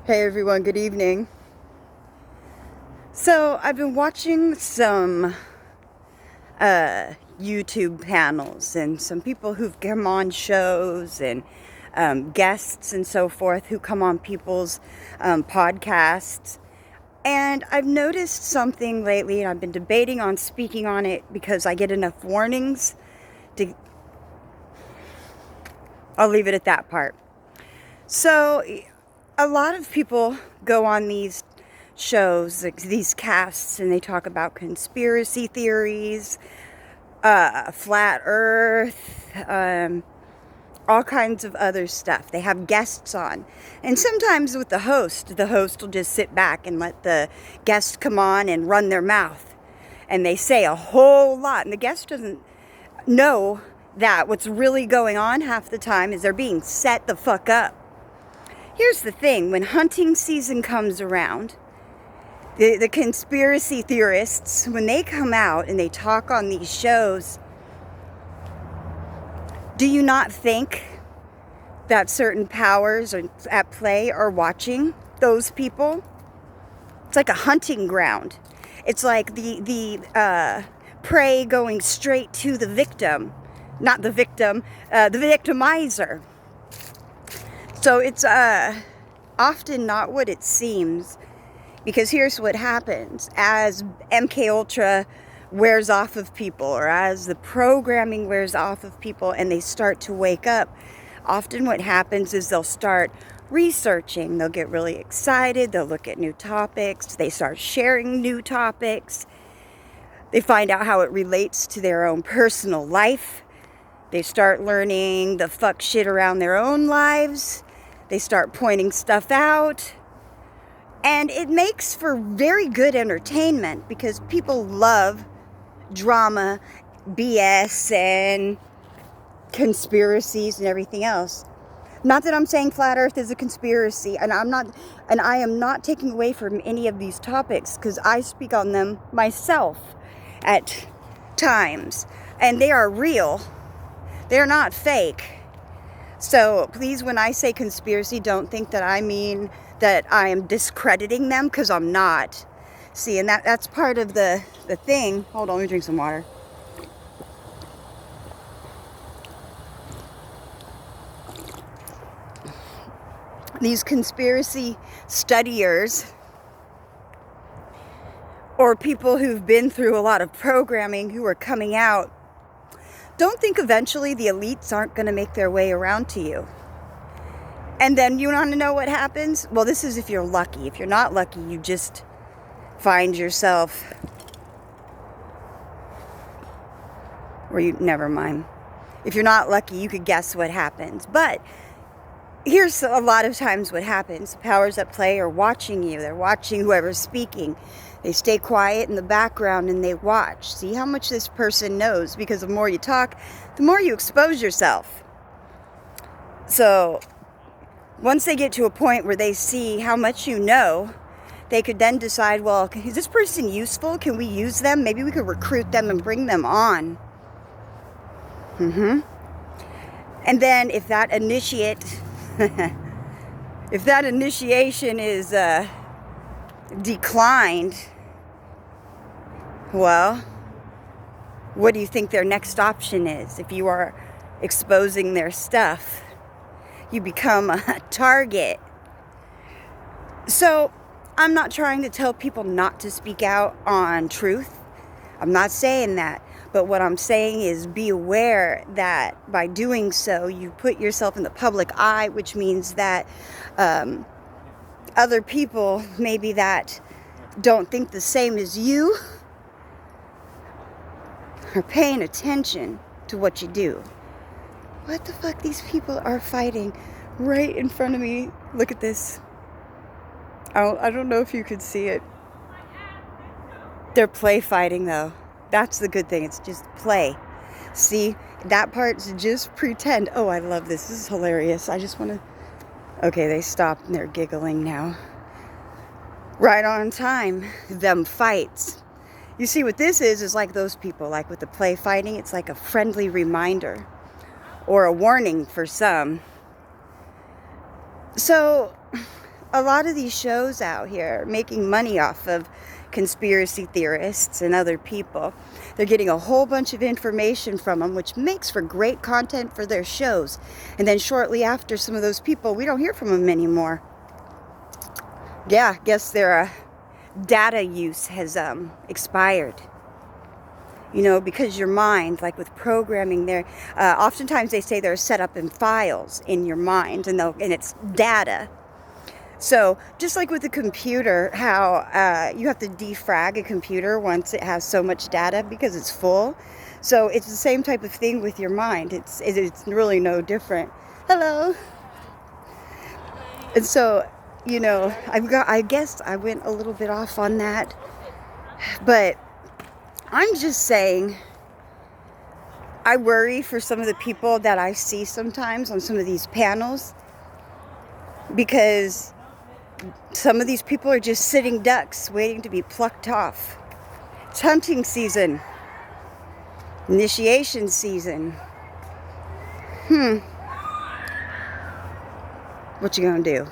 Hey everyone, good evening. So I've been watching some YouTube panels and some people who've come on shows and guests and so forth who come on people's podcasts. And I've noticed something lately, and I've been debating on speaking on it because I get enough warnings to. I'll leave it at that part. So a lot of people go on these shows, like these casts, and they talk about conspiracy theories, flat earth, all kinds of other stuff. They have guests on. And sometimes with the host will just sit back and let the guest come on and run their mouth. And they say a whole lot. And the guest doesn't know that what's really going on half the time is they're being set the fuck up. Here's the thing, when hunting season comes around, the conspiracy theorists, when they come out and they talk on these shows, do you not think that certain powers are at play are watching those people? It's like a hunting ground. It's like the prey going straight to the victim. Not the victim, the victimizer. So it's often not what it seems, because here's what happens. As MK Ultra wears off of people, or as the programming wears off of people and they start to wake up, often what happens is they'll start researching. They'll get really excited. They'll look at new topics. They start sharing new topics. They find out how it relates to their own personal life. They start learning the fuck shit around their own lives. They start pointing stuff out. And it makes for very good entertainment because people love drama, BS, and conspiracies and everything else. Not that I'm saying flat earth is a conspiracy, and I am not taking away from any of these topics because I speak on them myself at times. And they are real. They're not fake. So please, when I say conspiracy, don't think that I mean that I am discrediting them, because I'm not. See, and that's part of the thing. Hold on, let me drink some water. These conspiracy studiers, or people who've been through a lot of programming who are coming out, don't think eventually the elites aren't going to make their way around to you. And then you want to know what happens? Well, this is if you're lucky. If you're not lucky, you just find yourself, never mind. If you're not lucky, you could guess what happens. But here's a lot of times what happens. The powers at play are watching you. They're watching whoever's speaking. They stay quiet in the background and they watch. See how much this person knows, because the more you talk, the more you expose yourself. So once they get to a point where they see how much you know, they could then decide, well, is this person useful? Can we use them? Maybe we could recruit them and bring them on. And then if that initiation is declined, well, what do you think their next option is? If you are exposing their stuff, you become a target. So I'm not trying to tell people not to speak out on truth. I'm not saying that. But what I'm saying is be aware that by doing so, you put yourself in the public eye, which means that other people maybe that don't think the same as you are paying attention to what you do. What the fuck? These people are fighting right in front of me. Look at this. I don't know if you could see it. They're play fighting though. That's the good thing. It's just play. See, that part's just pretend. Oh, I love this. This is hilarious. I just want to... Okay, they stopped and they're giggling now. Right on time. Them fights. You see, what this is like those people, like with the play fighting, it's like a friendly reminder or a warning for some. So a lot of these shows out here are making money off of conspiracy theorists and other people. They're getting a whole bunch of information from them, which makes for great content for their shows. And then shortly after, some of those people, we don't hear from them anymore. Yeah, I guess their data use has expired. You know, because your mind, like with programming, there, oftentimes they say they're set up in files in your mind, and it's data. So just like with the computer, how you have to defrag a computer once it has so much data because it's full. So it's the same type of thing with your mind. It's really no different. Hello. And so, you know, I guess I went a little bit off on that, but I'm just saying, I worry for some of the people that I see sometimes on some of these panels, because some of these people are just sitting ducks waiting to be plucked off. It's hunting season, initiation season. What you gonna do?